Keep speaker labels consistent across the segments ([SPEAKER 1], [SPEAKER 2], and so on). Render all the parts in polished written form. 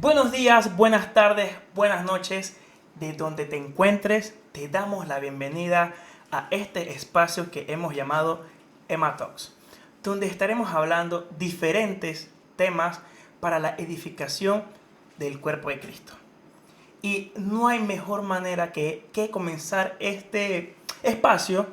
[SPEAKER 1] Buenos días, buenas tardes, buenas noches. De donde te encuentres, te damos la bienvenida a este espacio que hemos llamado Emma Talks, donde estaremos hablando diferentes temas para la edificación del cuerpo de Cristo. Y no hay mejor manera que comenzar este espacio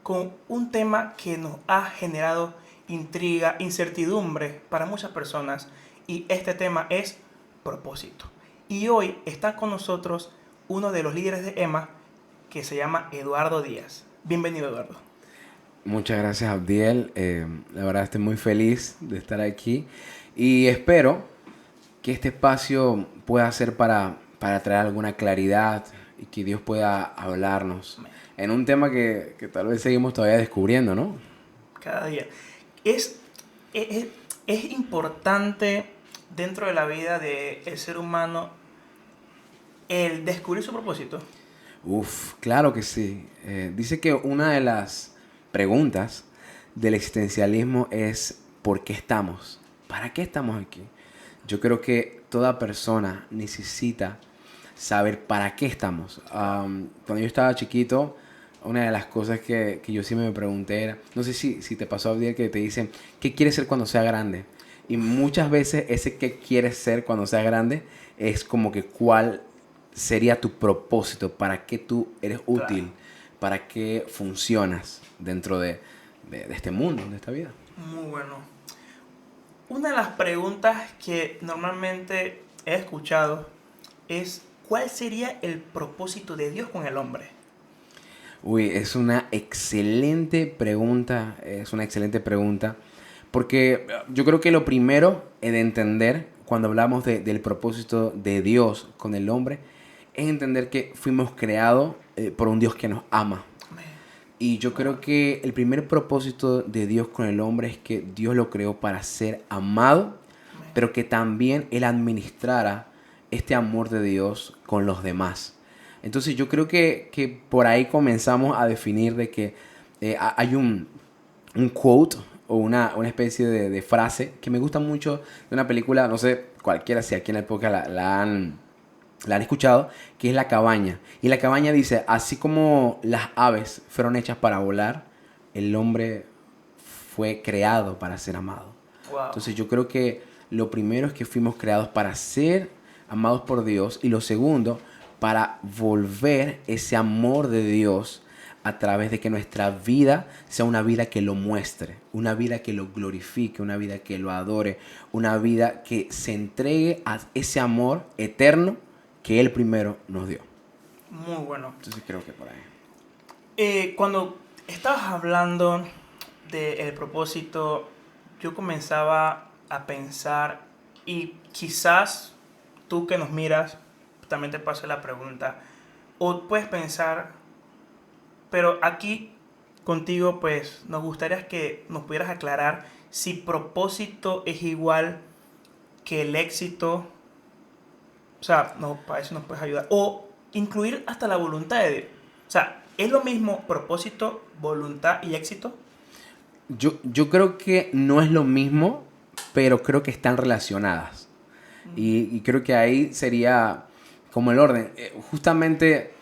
[SPEAKER 1] con un tema que nos ha generado intriga, incertidumbre para muchas personas. Y este tema es propósito. Y hoy está con nosotros uno de los líderes de EMA que se llama Eduardo Díaz. Bienvenido, Eduardo.
[SPEAKER 2] Muchas gracias, Abdiel. La verdad estoy muy feliz de estar aquí y espero que este espacio pueda ser para traer alguna claridad y que Dios pueda hablarnos en un tema que tal vez seguimos todavía descubriendo, ¿no?
[SPEAKER 1] Cada día. Es, es, es importante dentro de la vida del ser humano el descubrir su propósito.
[SPEAKER 2] Uf, claro que sí. Dice que una de las preguntas del existencialismo es ¿por qué estamos? ¿Para qué estamos aquí? Yo creo que toda persona necesita saber para qué estamos. Cuando yo estaba chiquito, una de las cosas que yo siempre me pregunté era, no sé si te pasó a día que te dicen, ¿qué quieres ser cuando sea grande? Y muchas veces ese que quieres ser cuando sea grande es como que cuál sería tu propósito, para qué tú eres
[SPEAKER 1] Claro.
[SPEAKER 2] útil, para qué funcionas dentro de este mundo, de esta vida.
[SPEAKER 1] Muy bueno. Una de las preguntas que normalmente he escuchado es ¿cuál sería el propósito de Dios con el hombre?
[SPEAKER 2] Uy, es una excelente pregunta, porque yo creo que lo primero de entender cuando hablamos del propósito de Dios con el hombre es entender que fuimos creados por un Dios que nos ama.
[SPEAKER 1] Amén.
[SPEAKER 2] Y yo creo que el primer propósito de Dios con el hombre es que Dios lo creó para ser amado,
[SPEAKER 1] Amén.
[SPEAKER 2] pero que también Él administrara este amor de Dios con los demás. Entonces yo creo que por ahí comenzamos a definir de que hay un quote o una especie de frase que me gusta mucho de una película, no sé, cualquiera si aquí en la época la han escuchado, que es La Cabaña. Y La Cabaña dice, así como las aves fueron hechas para volar, el hombre fue creado para ser amado.
[SPEAKER 1] Wow.
[SPEAKER 2] Entonces yo creo que lo primero es que fuimos creados para ser amados por Dios y lo segundo, para volver ese amor de Dios a través de que nuestra vida sea una vida que lo muestre, una vida que lo glorifique, una vida que lo adore, una vida que se entregue a ese amor eterno que Él primero nos dio.
[SPEAKER 1] Muy bueno.
[SPEAKER 2] Entonces creo que por ahí.
[SPEAKER 1] Cuando estabas hablando del propósito, yo comenzaba a pensar, y quizás tú que nos miras, también te pase la pregunta, o puedes pensar, pero aquí contigo pues nos gustaría que nos pudieras aclarar si propósito es igual que el éxito, o sea, no, para eso nos puedes ayudar, o incluir hasta la voluntad de Dios. O sea, ¿es lo mismo propósito, voluntad y éxito?
[SPEAKER 2] Yo creo que no es lo mismo, pero creo que están relacionadas. Y creo que ahí sería como el orden. Justamente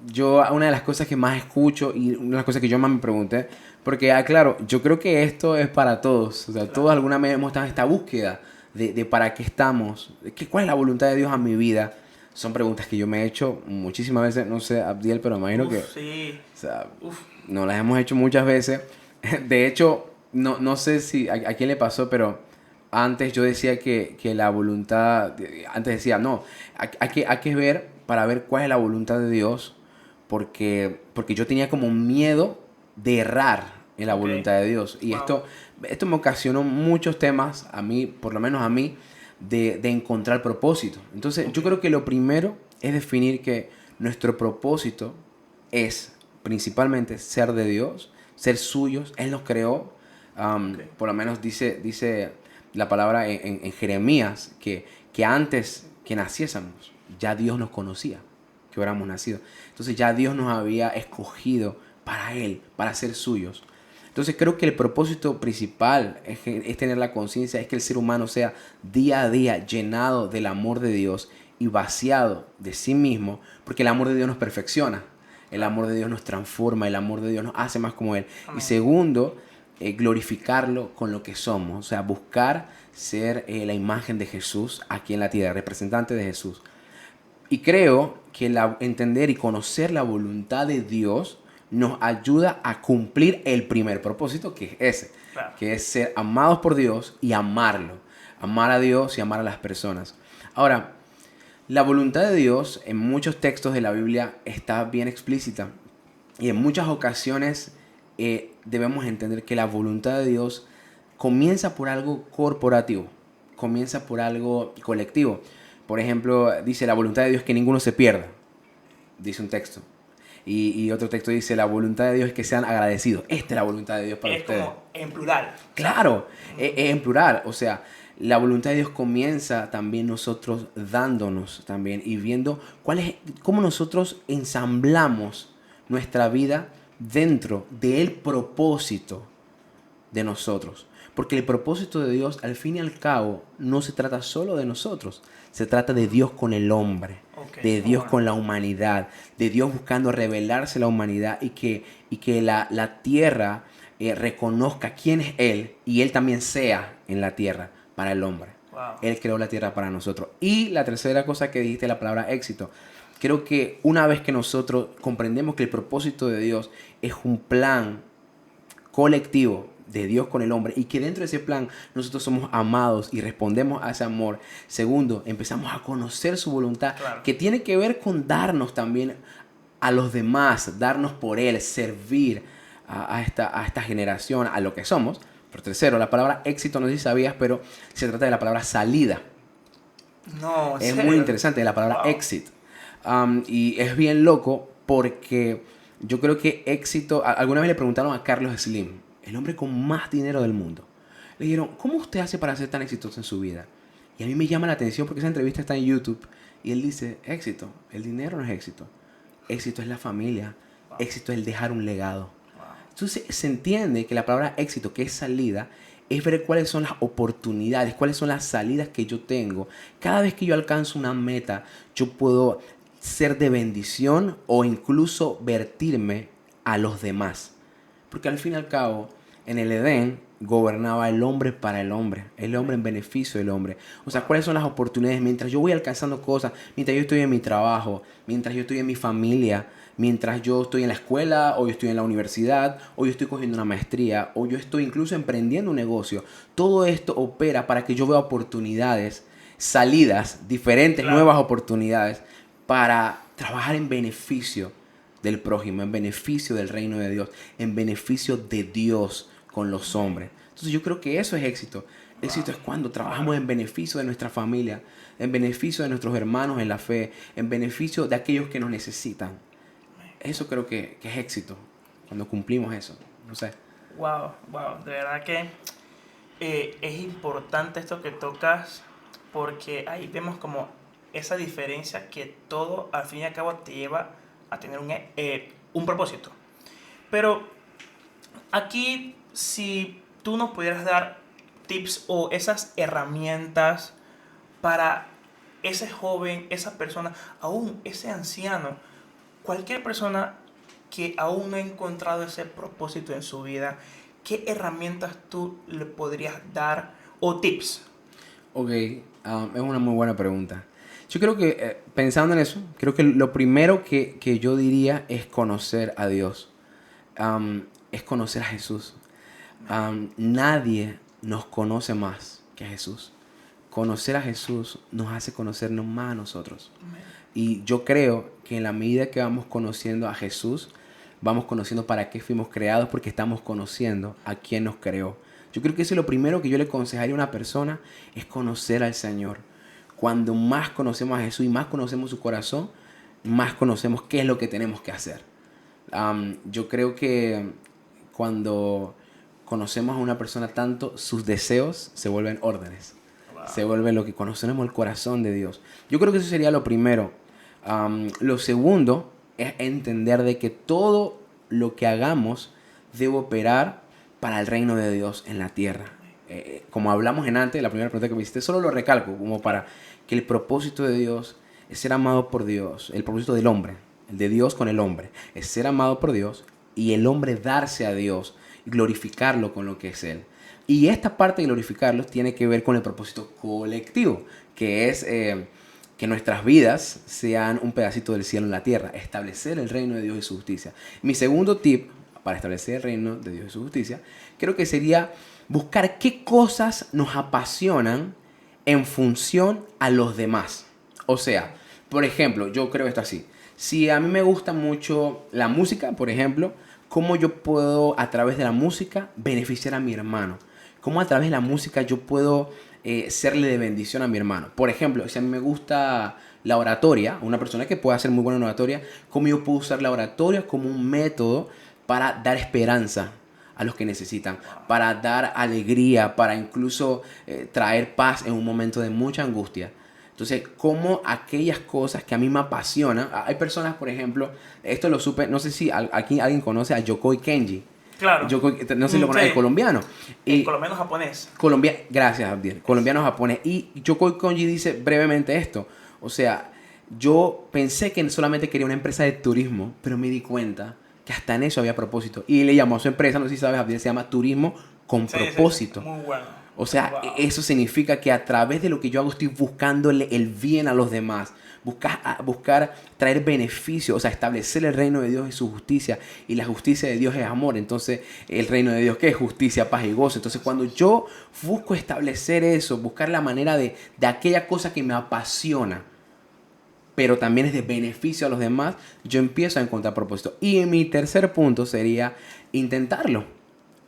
[SPEAKER 2] yo, una de las cosas que más escucho y una de las cosas que yo más me pregunté, porque, claro, yo creo que esto es para todos. O sea, todos
[SPEAKER 1] Claro.
[SPEAKER 2] alguna vez hemos estado en esta búsqueda de para qué estamos, cuál es la voluntad de Dios a mi vida. Son preguntas que yo me he hecho muchísimas veces, no sé, Abdiel, pero imagino que,
[SPEAKER 1] Uf, sí.
[SPEAKER 2] o sea,
[SPEAKER 1] Uf,
[SPEAKER 2] nos las hemos hecho muchas veces. De hecho, no sé si a quién le pasó, pero antes yo decía que la voluntad, antes decía, no, hay que ver para ver cuál es la voluntad de Dios, porque yo tenía como miedo de errar en la
[SPEAKER 1] ok.
[SPEAKER 2] voluntad de Dios. Y
[SPEAKER 1] Wow.
[SPEAKER 2] esto me ocasionó muchos temas, a mí, por lo menos a mí, de encontrar propósito. Entonces,
[SPEAKER 1] Ok.
[SPEAKER 2] yo creo que lo primero es definir que nuestro propósito es principalmente ser de Dios, ser suyos. Él nos creó.
[SPEAKER 1] Ok.
[SPEAKER 2] Por lo menos dice la palabra en Jeremías que antes que naciésemos, ya Dios nos conocía, que hubiéramos nacido. Entonces ya Dios nos había escogido para Él, para ser suyos. Entonces creo que el propósito principal es tener la conciencia, es que el ser humano sea día a día llenado del amor de Dios y vaciado de sí mismo, porque el amor de Dios nos perfecciona, el amor de Dios nos transforma, el amor de Dios nos hace más como Él.
[SPEAKER 1] Amén.
[SPEAKER 2] Y segundo, glorificarlo con lo que somos, o sea, buscar ser la imagen de Jesús aquí en la tierra, representante de Jesús. Y creo que entender y conocer la voluntad de Dios nos ayuda a cumplir el primer propósito, que es ese,
[SPEAKER 1] Claro.
[SPEAKER 2] que es ser amados por Dios y amarlo, amar a Dios y amar a las personas. Ahora, la voluntad de Dios en muchos textos de la Biblia está bien explícita y en muchas ocasiones debemos entender que la voluntad de Dios comienza por algo corporativo, comienza por algo colectivo. Por ejemplo, dice la voluntad de Dios es que ninguno se pierda, dice un texto. Y otro texto dice la voluntad de Dios es que sean agradecidos. Esta es la voluntad de Dios para ustedes.
[SPEAKER 1] Es como en plural.
[SPEAKER 2] Claro, es en plural. O sea, la voluntad de Dios comienza también nosotros dándonos también y viendo cómo nosotros ensamblamos nuestra vida dentro del propósito de nosotros. Porque el propósito de Dios, al fin y al cabo, no se trata solo de nosotros. Se trata de Dios con el hombre, de Dios con la humanidad, de Dios buscando revelarse a la humanidad y que la tierra reconozca quién es Él y Él también sea en la tierra para el hombre.
[SPEAKER 1] Wow.
[SPEAKER 2] Él creó la tierra para nosotros. Y la tercera cosa que dijiste, la palabra éxito. Creo que una vez que nosotros comprendemos que el propósito de Dios es un plan colectivo de Dios con el hombre y que dentro de ese plan nosotros somos amados y respondemos a ese amor. Segundo, empezamos a conocer su voluntad,
[SPEAKER 1] Claro.
[SPEAKER 2] que tiene que ver con darnos también a los demás, darnos por Él, servir a esta generación, a lo que somos. Pero tercero, la palabra éxito, no sé si sabías, pero se trata de la palabra salida.
[SPEAKER 1] No,
[SPEAKER 2] Es
[SPEAKER 1] ¿serio?
[SPEAKER 2] muy interesante la palabra
[SPEAKER 1] Wow.
[SPEAKER 2] exit. Y es bien loco porque yo creo que éxito... Alguna vez le preguntaron a Carlos Slim, el hombre con más dinero del mundo. Le dijeron, ¿cómo usted hace para ser tan exitoso en su vida? Y a mí me llama la atención porque esa entrevista está en YouTube. Y él dice, éxito, el dinero no es éxito. Éxito es la familia.
[SPEAKER 1] Wow.
[SPEAKER 2] Éxito es el dejar un legado.
[SPEAKER 1] Wow.
[SPEAKER 2] Entonces se entiende que la palabra éxito, que es salida, es ver cuáles son las oportunidades, cuáles son las salidas que yo tengo. Cada vez que yo alcanzo una meta, yo puedo ser de bendición o incluso vertirme a los demás. Porque al fin y al cabo, en el Edén gobernaba el hombre para el hombre en beneficio del hombre. O sea, ¿cuáles son las oportunidades? Mientras yo voy alcanzando cosas, mientras yo estoy en mi trabajo, mientras yo estoy en mi familia, mientras yo estoy en la escuela, o yo estoy en la universidad, o yo estoy cogiendo una maestría, o yo estoy incluso emprendiendo un negocio. Todo esto opera para que yo vea oportunidades, salidas, diferentes,
[SPEAKER 1] Claro.
[SPEAKER 2] nuevas oportunidades para trabajar en beneficio del prójimo, en beneficio del reino de Dios, en beneficio de Dios con los hombres. Entonces yo creo que eso es éxito. Éxito es cuando trabajamos en beneficio de nuestra familia, en beneficio de nuestros hermanos en la fe, en beneficio de aquellos que nos necesitan. Eso creo que es éxito, cuando cumplimos eso. No sé.
[SPEAKER 1] Wow, wow. De verdad que es importante esto que tocas porque ahí vemos como esa diferencia que todo al fin y al cabo te lleva a tener un propósito. Pero aquí, si tú nos pudieras dar tips o esas herramientas para ese joven, esa persona, aún ese anciano, cualquier persona que aún no ha encontrado ese propósito en su vida, ¿qué herramientas tú le podrías dar o tips?
[SPEAKER 2] Ok, es una muy buena pregunta. Yo creo que, pensando en eso, creo que lo primero que yo diría es conocer a Dios. Es conocer a Jesús. Nadie nos conoce más que a Jesús. Conocer a Jesús nos hace conocernos más a nosotros. Y yo creo que en la medida que vamos conociendo a Jesús, vamos conociendo para qué fuimos creados, porque estamos conociendo a quién nos creó. Yo creo que eso es lo primero que yo le aconsejaría a una persona, es conocer al Señor. Cuando más conocemos a Jesús y más conocemos su corazón, más conocemos qué es lo que tenemos que hacer. Yo creo que cuando conocemos a una persona tanto, sus deseos se vuelven órdenes.
[SPEAKER 1] Wow.
[SPEAKER 2] Se vuelve lo que conocemos el corazón de Dios. Yo creo que eso sería lo primero. Lo segundo es entender de que todo lo que hagamos debe operar para el reino de Dios en la tierra. Como hablamos en antes, la primera pregunta que me hiciste, solo lo recalco, como para que el propósito de Dios es ser amado por Dios, el propósito del hombre, el de Dios con el hombre, es ser amado por Dios y el hombre darse a Dios y glorificarlo con lo que es Él. Y esta parte de glorificarlo tiene que ver con el propósito colectivo, que es que nuestras vidas sean un pedacito del cielo en la tierra, establecer el reino de Dios y su justicia. Mi segundo tip para establecer el reino de Dios y su justicia, creo que sería buscar qué cosas nos apasionan en función a los demás. O sea, por ejemplo, yo creo esto así. Si a mí me gusta mucho la música, por ejemplo, ¿cómo yo puedo a través de la música beneficiar a mi hermano? ¿Cómo a través de la música yo puedo serle de bendición a mi hermano? Por ejemplo, si a mí me gusta la oratoria, una persona que pueda hacer muy buena en oratoria, ¿cómo yo puedo usar la oratoria como un método para dar esperanza a los que necesitan, para dar alegría, para incluso traer paz en un momento de mucha angustia? Entonces, como aquellas cosas que a mí me apasionan, hay personas, por ejemplo, esto lo supe, no sé si aquí alguien conoce a Yokoi Kenji.
[SPEAKER 1] Claro.
[SPEAKER 2] Yokoi, no sé si lo conoce,
[SPEAKER 1] Sí.
[SPEAKER 2] el colombiano.
[SPEAKER 1] El colombiano japonés.
[SPEAKER 2] Gracias, Abdiel. Colombiano japonés. Y Yokoi Kenji dice brevemente esto. O sea, yo pensé que solamente quería una empresa de turismo, pero me di cuenta que hasta en eso había propósito. Y le llamó a su empresa, no sé si sabes, Abdiel, se llama Turismo con Propósito.
[SPEAKER 1] Sí. Muy bueno.
[SPEAKER 2] O sea,
[SPEAKER 1] Wow.
[SPEAKER 2] eso significa que a través de lo que yo hago estoy buscándole el bien a los demás. Buscar traer beneficio, o sea, establecer el reino de Dios y su justicia. Y la justicia de Dios es amor. Entonces, el reino de Dios, ¿qué es? Justicia, paz y gozo. Entonces, cuando yo busco establecer eso, buscar la manera de aquella cosa que me apasiona, pero también es de beneficio a los demás, yo empiezo a encontrar propósito. Y mi tercer punto sería intentarlo.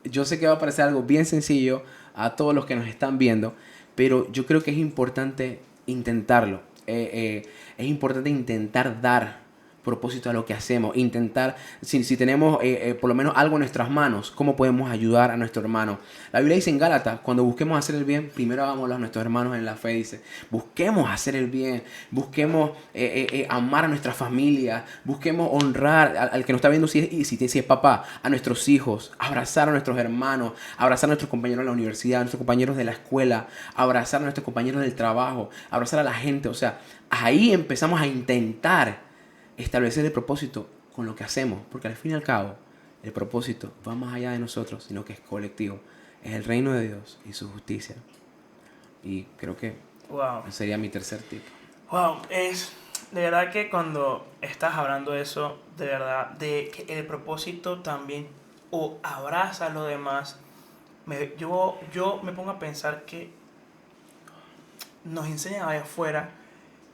[SPEAKER 2] Yo sé que va a parecer algo bien sencillo a todos los que nos están viendo, pero yo creo que es importante intentarlo. Es importante intentar dar propósito a lo que hacemos. Intentar, si tenemos por lo menos algo en nuestras manos, cómo podemos ayudar a nuestro hermano. La Biblia dice en Gálatas, cuando busquemos hacer el bien, primero hagámoslo a nuestros hermanos en la fe. Dice, busquemos hacer el bien, busquemos amar a nuestra familia, busquemos honrar al que nos está viendo, si es papá, a nuestros hijos, abrazar a nuestros hermanos, abrazar a nuestros compañeros de la universidad, a nuestros compañeros de la escuela, abrazar a nuestros compañeros del trabajo, abrazar a la gente. O sea, ahí empezamos a intentar establecer el propósito con lo que hacemos, porque al fin y al cabo el propósito va más allá de nosotros, sino que es colectivo, es el reino de Dios y su justicia. Y creo que ese sería mi tercer tip.
[SPEAKER 1] Wow, es de verdad que cuando estás hablando de eso, de verdad, de que el propósito también o abraza a los demás, yo me pongo a pensar que nos enseñan allá afuera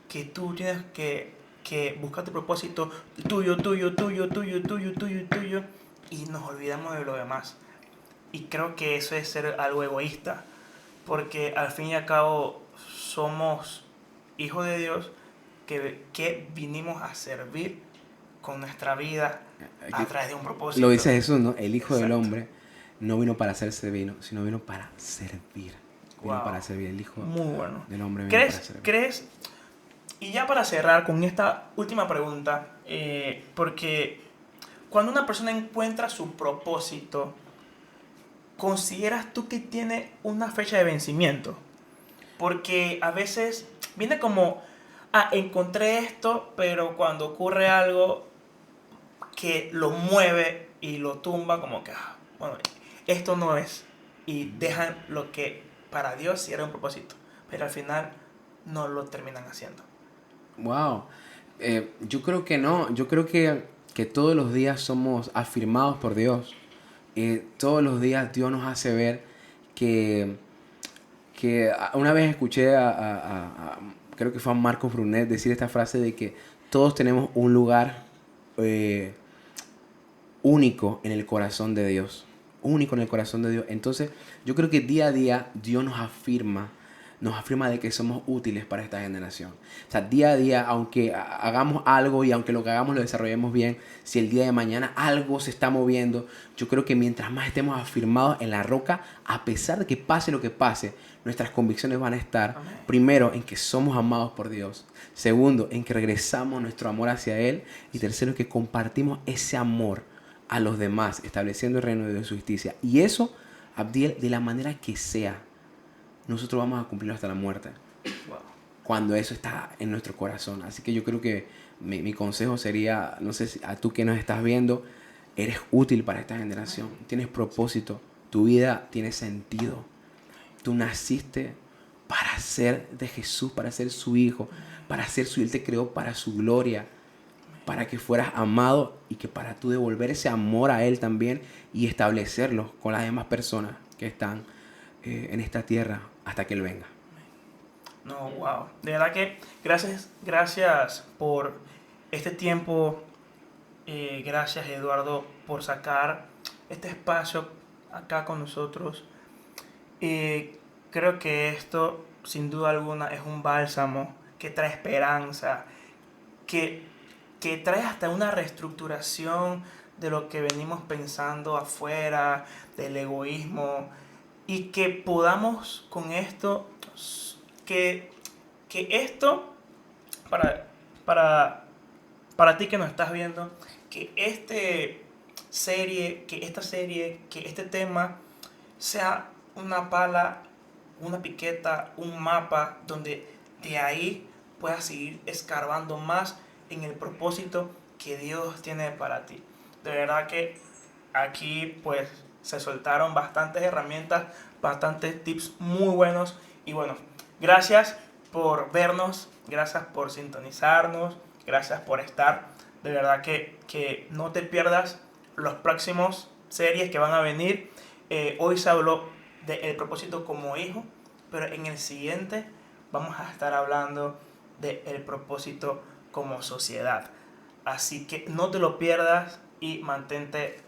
[SPEAKER 1] que tú tienes que buscar tu propósito tuyo, y nos olvidamos de lo demás. Y creo que eso es ser algo egoísta, porque al fin y al cabo somos hijos de Dios que vinimos a servir con nuestra vida a través de un propósito.
[SPEAKER 2] Lo dice Jesús, ¿no? El Hijo del
[SPEAKER 1] Exacto.
[SPEAKER 2] Hombre no vino para hacerse vino, sino vino para servir. Vino para servir. El Hijo
[SPEAKER 1] Muy bueno.
[SPEAKER 2] del Hombre vino para servir.
[SPEAKER 1] ¿Crees? Y ya para cerrar con esta última pregunta, porque cuando una persona encuentra su propósito, ¿consideras tú que tiene una fecha de vencimiento? Porque a veces viene como, encontré esto, pero cuando ocurre algo que lo mueve y lo tumba, como que, bueno, esto no es. Y dejan lo que para Dios sí era un propósito, pero al final no lo terminan haciendo.
[SPEAKER 2] Wow. Yo creo que no. Yo creo que todos los días somos afirmados por Dios. Todos los días Dios nos hace ver que una vez escuché creo que fue a Marcos Brunet decir esta frase de que todos tenemos un lugar único en el corazón de Dios. Único en el corazón de Dios. Entonces, yo creo que día a día Dios nos afirma de que somos útiles para esta generación. O sea, día a día, aunque hagamos algo y aunque lo que hagamos lo desarrollemos bien, si el día de mañana algo se está moviendo, yo creo que mientras más estemos afirmados en la roca, a pesar de que pase lo que pase, nuestras convicciones van a estar, primero, en que somos amados por Dios. Segundo, en que regresamos nuestro amor hacia Él. Y tercero, en que compartimos ese amor a los demás, estableciendo el reino de Dios y su justicia. Y eso, Abdiel, de la manera que sea, nosotros vamos a cumplirlo hasta la muerte.
[SPEAKER 1] Wow.
[SPEAKER 2] Cuando eso está en nuestro corazón. Así que yo creo que mi consejo sería, no sé si a tú que nos estás viendo, eres útil para esta generación, tienes propósito, tu vida tiene sentido. Tú naciste para ser de Jesús, para ser su hijo, para ser su, Él te creó para su gloria, para que fueras amado y que para tú devolver ese amor a Él también y establecerlo con las demás personas que están en esta tierra hasta que Él venga.
[SPEAKER 1] No, wow. De verdad que gracias por este tiempo. Gracias, Eduardo, por sacar este espacio acá con nosotros. Creo que esto, sin duda alguna, es un bálsamo que trae esperanza, que, que trae hasta una reestructuración de lo que venimos pensando afuera, del egoísmo, y que podamos con esto, que, que esto, para, para, para ti que nos estás viendo, que que este tema sea una pala, una piqueta, un mapa donde de ahí puedas seguir escarbando más en el propósito que Dios tiene para ti. De verdad que aquí pues se soltaron bastantes herramientas, bastantes tips muy buenos y bueno, gracias por vernos, gracias por sintonizarnos, gracias por estar. De verdad que no te pierdas los próximos series que van a venir. Hoy se habló del propósito como hijo, pero en el siguiente vamos a estar hablando del propósito como sociedad. Así que no te lo pierdas y mantente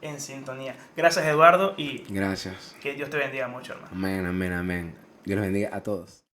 [SPEAKER 1] en sintonía. Gracias, Eduardo, y
[SPEAKER 2] Gracias.
[SPEAKER 1] que Dios te bendiga mucho, hermano.
[SPEAKER 2] Amén, amén, amén. Dios los bendiga a todos.